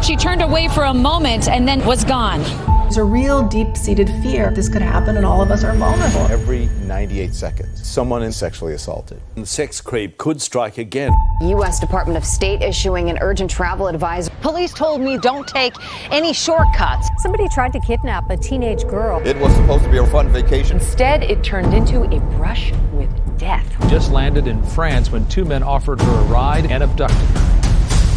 She turned away for a moment and then was gone. There's a real deep-seated fear this could happen and all of us are vulnerable. Every 98 seconds, someone is sexually assaulted. The sex creep could strike again. U.S. Department of State issuing an urgent travel advisory. Police told me don't take any shortcuts. Somebody tried to kidnap a teenage girl. It was supposed to be a fun vacation. Instead, it turned into a brush with death. Just landed in France when two men offered her a ride and abducted her.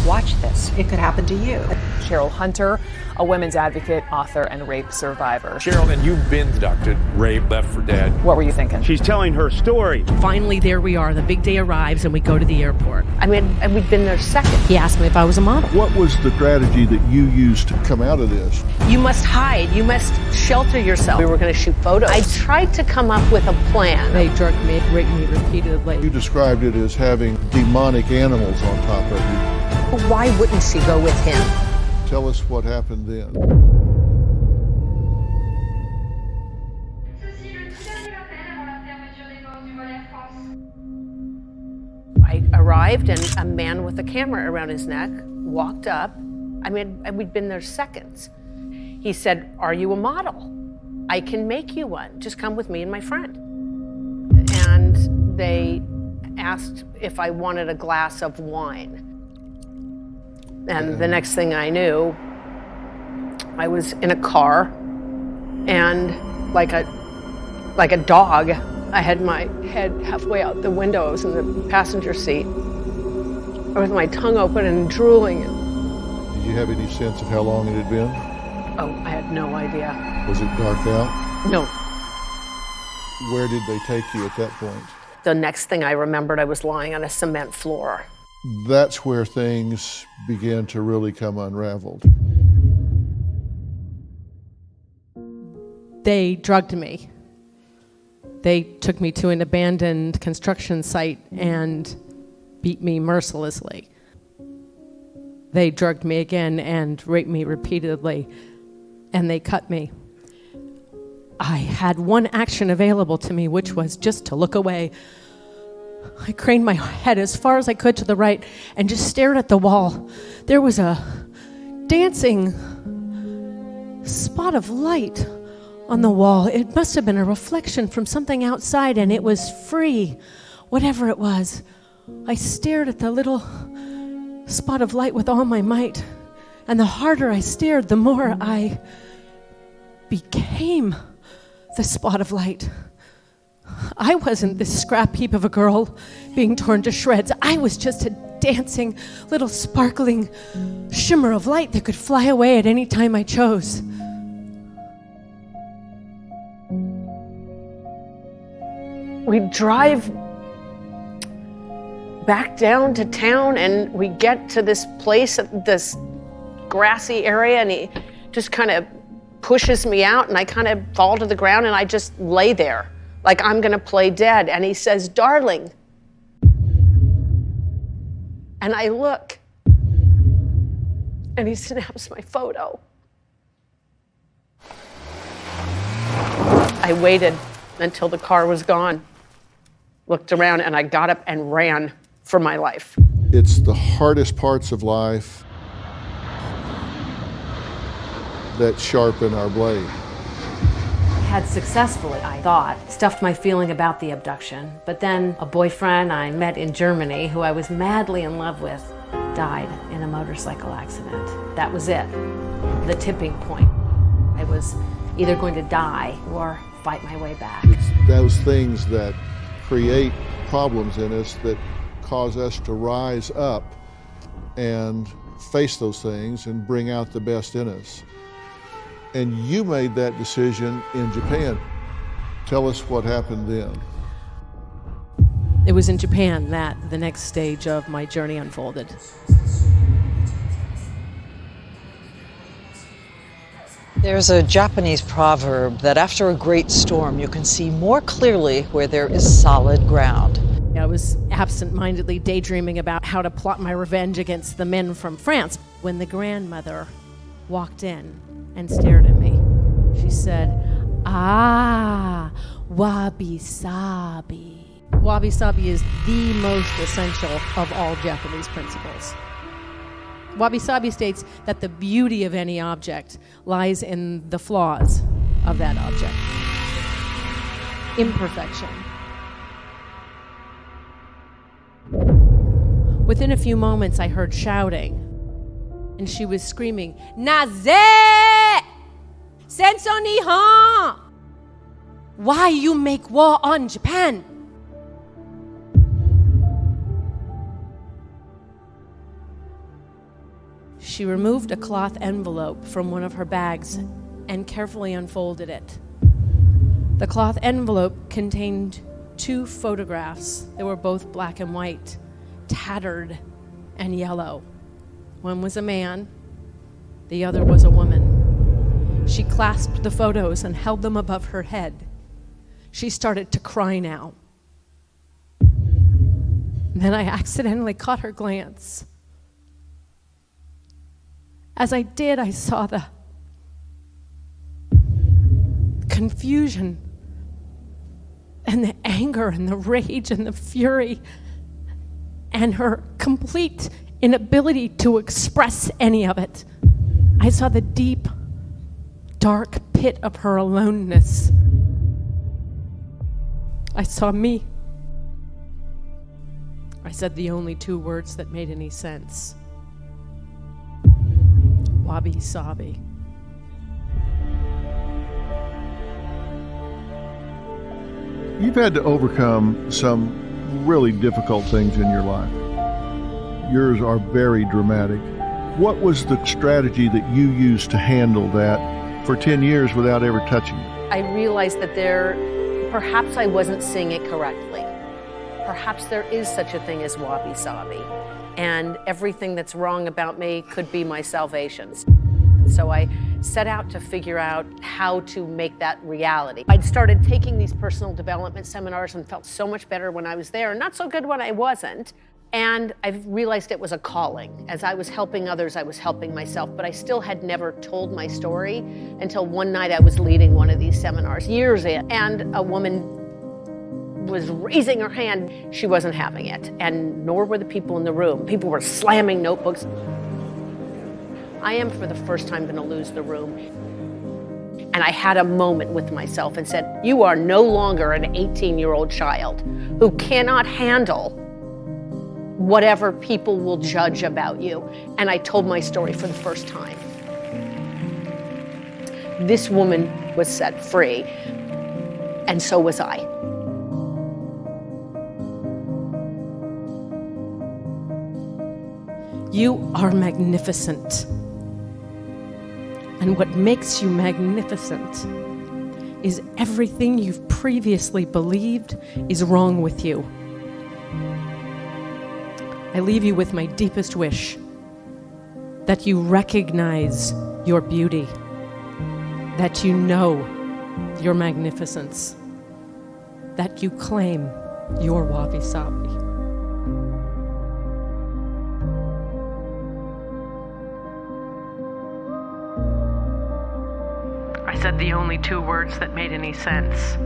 Watch this. It could happen to you. Cheryl Hunter, a women's advocate, author, and rape survivor. Cheryl, and you've been abducted, raped, left for dead. What were you thinking? She's telling her story. Finally, there we are. The big day arrives and we go to the airport. And we'd been there seconds. He asked me if I was a model. What was the strategy that you used to come out of this? You must hide. You must shelter yourself. We were going to shoot photos. I tried to come up with a plan. They drugged me, raped me repeatedly. You described it as having demonic animals on top of you. Why wouldn't she go with him? Tell us what happened then. I arrived and a man with a camera around his neck walked up. We'd been there seconds. He said, "Are you a model? I can make you one. Just come with me and my friend." And they asked if I wanted a glass of wine. And the next thing I knew, I was in a car, and like a dog, I had my head halfway out the window. I was in the passenger seat with my tongue open and drooling. Did you have any sense of how long it had been? Oh, I had no idea. Was it dark out? No. Where did they take you at that point? The next thing I remembered, I was lying on a cement floor. That's where things began to really come unraveled. They drugged me. They took me to an abandoned construction site and beat me mercilessly. They drugged me again and raped me repeatedly, and they cut me. I had one action available to me, which was just to look away. I craned my head as far as I could to the right and just stared at the wall. There was a dancing spot of light on the wall. It must have been a reflection from something outside, and it was free, whatever it was. I stared at the little spot of light with all my might, and the harder I stared, the more I became the spot of light. I wasn't this scrap heap of a girl being torn to shreds. I was just a dancing, little sparkling shimmer of light that could fly away at any time I chose. We drive back down to town, and we get to this place, this grassy area, and he just kind of pushes me out, and I kind of fall to the ground, and I just lay there like I'm gonna play dead. And he says, "Darling." And I look, and he snaps my photo. I waited until the car was gone, looked around, and I got up and ran for my life. It's the hardest parts of life that sharpen our blade. Had successfully, I thought, stuffed my feeling about the abduction. But then a boyfriend I met in Germany, who I was madly in love with, died in a motorcycle accident. That was it, the tipping point. I was either going to die or fight my way back. It's those things that create problems in us that cause us to rise up and face those things and bring out the best in us. And you made that decision in Japan. Tell us what happened then. It was in Japan that the next stage of my journey unfolded. There's a Japanese proverb that after a great storm, you can see more clearly where there is solid ground. I was absent-mindedly daydreaming about how to plot my revenge against the men from France when the grandmother walked in and stared at me. She said, "Ah, wabi-sabi." Wabi-sabi is the most essential of all Japanese principles. Wabi-sabi states that the beauty of any object lies in the flaws of that object. Imperfection. Within a few moments, I heard shouting, and she was screaming, "Naze! Senso Nihon! Why you make war on Japan?" She removed a cloth envelope from one of her bags and carefully unfolded it. The cloth envelope contained 2 photographs. They were both black and white, tattered and yellow. One was a man, the other was a woman. She clasped the photos and held them above her head. She started to cry now. Then I accidentally caught her glance. As I did, I saw the confusion and the anger and the rage and the fury and her complete inability to express any of it. I saw the deep, dark pit of her aloneness. I saw me. I said the only 2 words that made any sense. Wabi-sabi. You've had to overcome some really difficult things in your life. Yours are very dramatic. What was the strategy that you used to handle that for 10 years without ever touching it? I realized that perhaps I wasn't seeing it correctly. Perhaps there is such a thing as wabi-sabi, and everything that's wrong about me could be my salvation. So I set out to figure out how to make that reality. I'd started taking these personal development seminars and felt so much better when I was there, and not so good when I wasn't. And I realized it was a calling. As I was helping others, I was helping myself, but I still had never told my story until one night I was leading one of these seminars, years in, and a woman was raising her hand. She wasn't having it, and nor were the people in the room. People were slamming notebooks. I am, for the first time, going to lose the room. And I had a moment with myself and said, you are no longer an 18-year-old child who cannot handle whatever people will judge about you. And I told my story for the first time. This woman was set free, and so was I. You are magnificent. And what makes you magnificent is everything you've previously believed is wrong with you. I leave you with my deepest wish that you recognize your beauty, that you know your magnificence, that you claim your wabi-sabi. I said the only 2 words that made any sense.